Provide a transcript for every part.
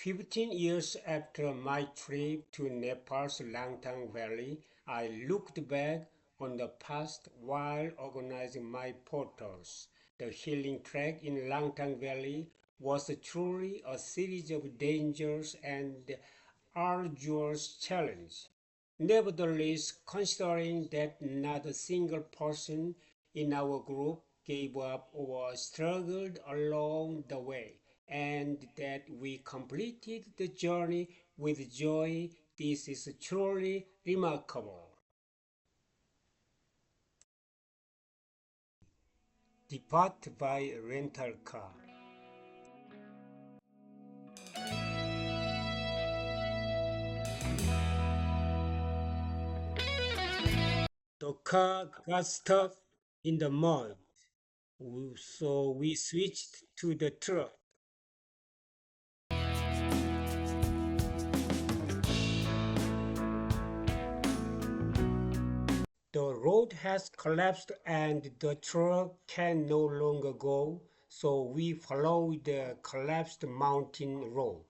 15 years after my trip to Nepal's Langtang Valley, I looked back on the past while organizing my photos. The healing trek in Langtang Valley was truly a series of dangers and arduous challenges. Nevertheless, considering that not a single person in our group gave up or struggled along the way, and that we completed the journey with joy, this is truly remarkable. Depart by rental car. The car got stuck in the mud, so we switched to the truck. The road has collapsed and the truck can no longer go, so we follow the collapsed mountain road.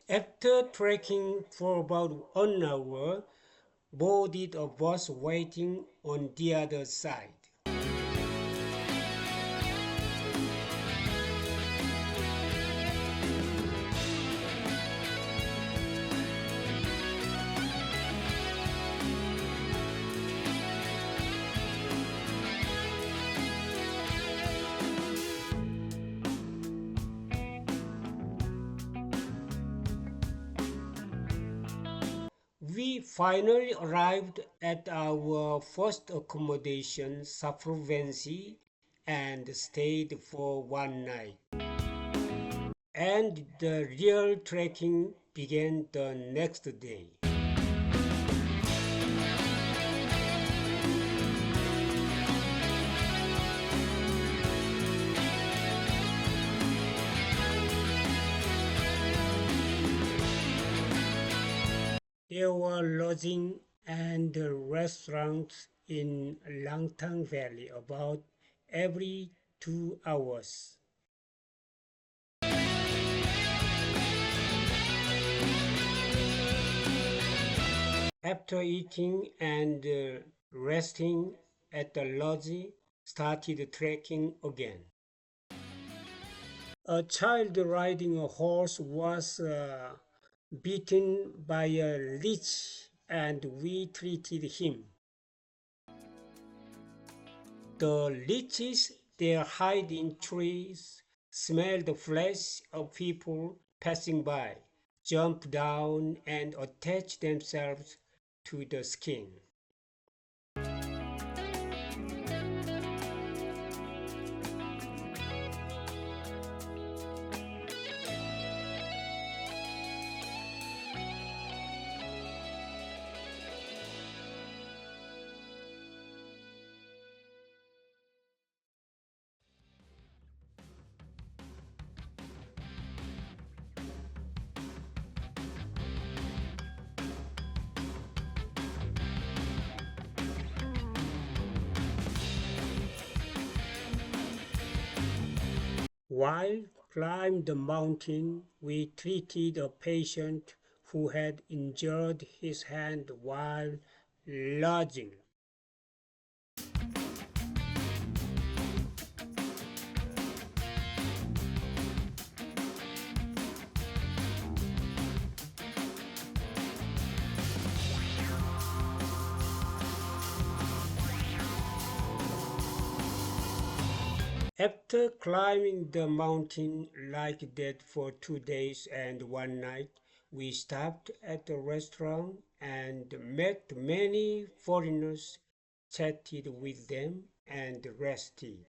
After trekking for about an hour, boarded a bus waiting on the other side. We finally arrived at our first accommodation, Saprovensi, and stayed for one night. And the real trekking began the next day. There were lodging and restaurants in Langtang Valley about every 2 hours. After eating and resting at the lodge, started trekking again. A child riding a horse was bitten by a leech and we treated him. The leeches they hide in trees, smell the flesh of people passing by, jump down and attach themselves to the skin. While climbing the mountain, we treated a patient who had injured his hand while lodging. After climbing the mountain like that for 2 days and one night, we stopped at a restaurant and met many foreigners, chatted with them, and rested.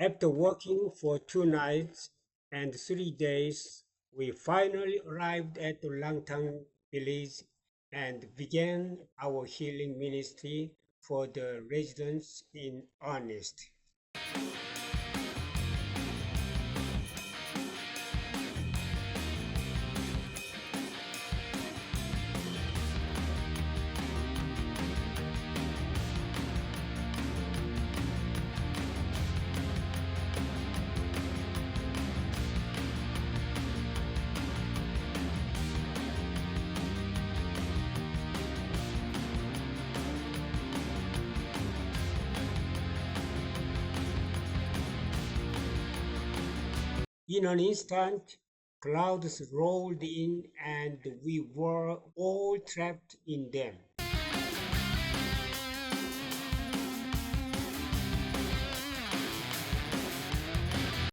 After walking for 2 nights and 3 days, we finally arrived at the Langtang village and began our healing ministry for the residents in earnest. In an instant, clouds rolled in and we were all trapped in them.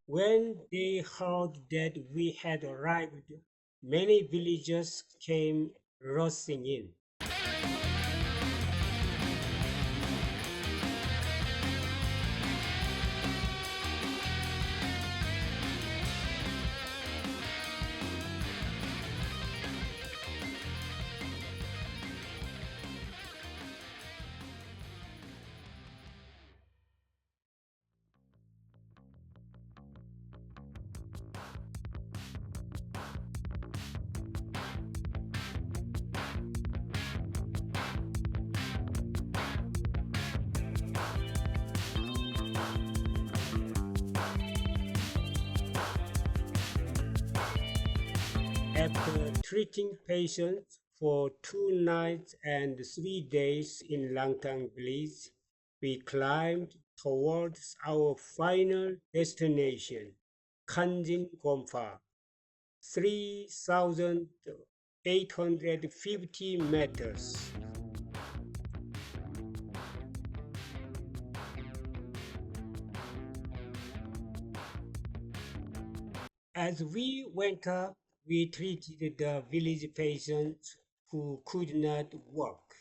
When they heard that we had arrived, many villagers came rushing in. After treating patients for 2 nights and 3 days in Langtang village, we climbed towards our final destination, Kanjin Gompa, 3,850 meters. As we went up, we treated the village patients who could not walk.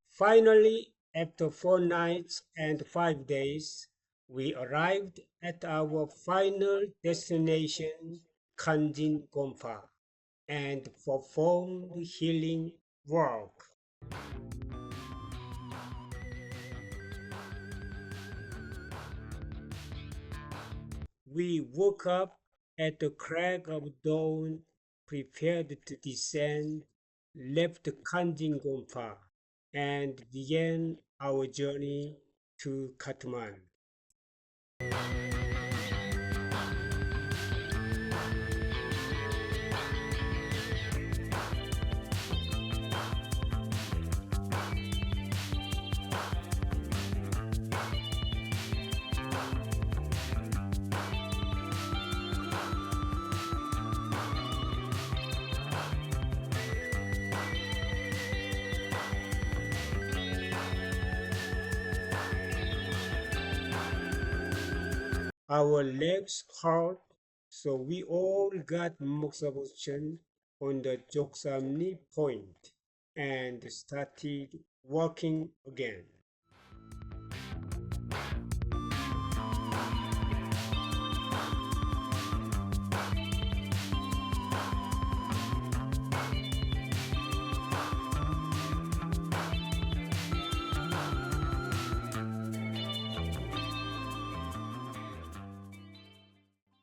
Finally, after 4 nights and 5 days, we arrived at our final destination, Kanjin Gompa, and performed healing work. We woke up at the crack of dawn, prepared to descend, left Kanjin Gompa, and began our journey to Kathmandu. Our legs hurt, so we all got moxabustion on the Joksamni point and started walking again.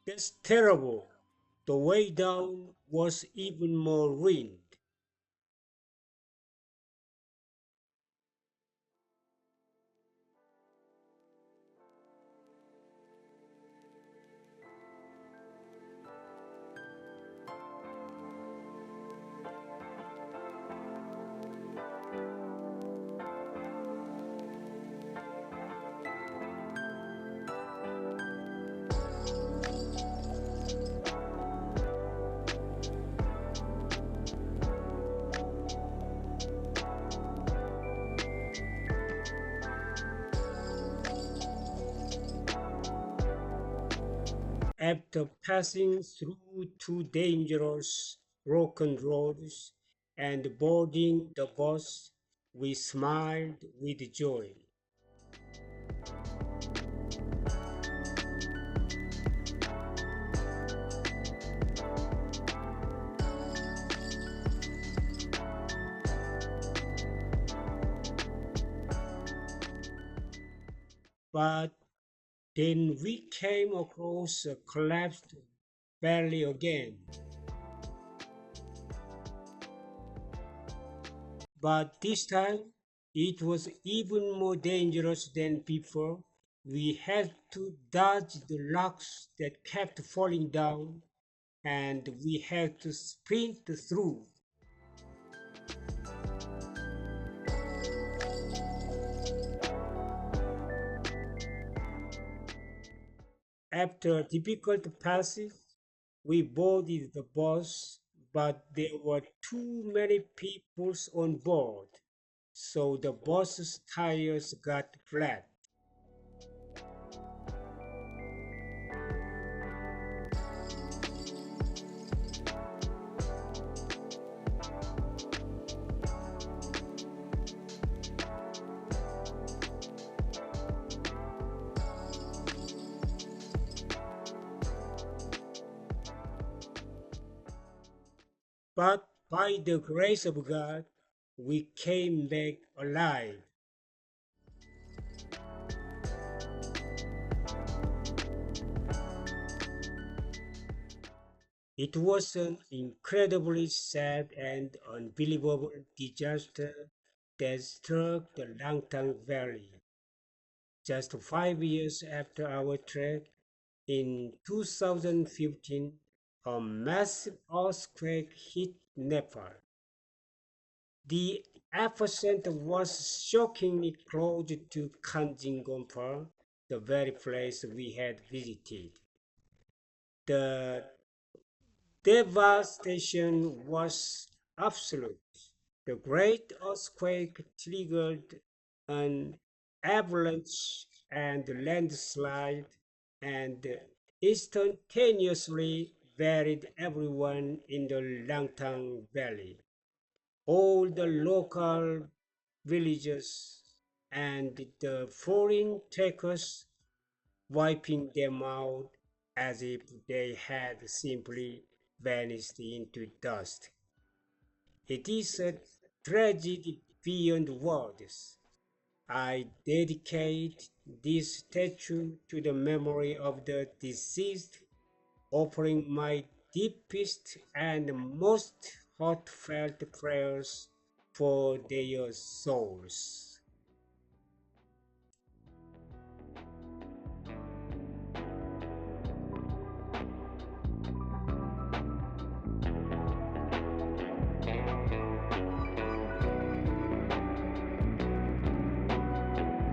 That's terrible. The way down was even more ruined. After passing through two dangerous broken roads and boarding the bus, we smiled with joy. But then we came across a collapsed valley again. But this time it was even more dangerous than before. We had to dodge the rocks that kept falling down, and we had to sprint through. After difficult passage, we boarded the bus, but there were too many people on board, so the bus's tires got flat. But by the grace of God, we came back alive. It was an incredibly sad and unbelievable disaster that struck the Langtang Valley. Just 5 years after our trek in 2015, a massive earthquake hit Nepal. The epicenter was shockingly close to Kanjingompa, the very place we had visited. The devastation was absolute. The great earthquake triggered an avalanche and landslide and instantaneously buried everyone in the Langtang Valley. All the local villagers and the foreign takers wiping them out as if they had simply vanished into dust. It is a tragedy beyond words. I dedicate this statue to the memory of the deceased, offering my deepest and most heartfelt prayers for their souls.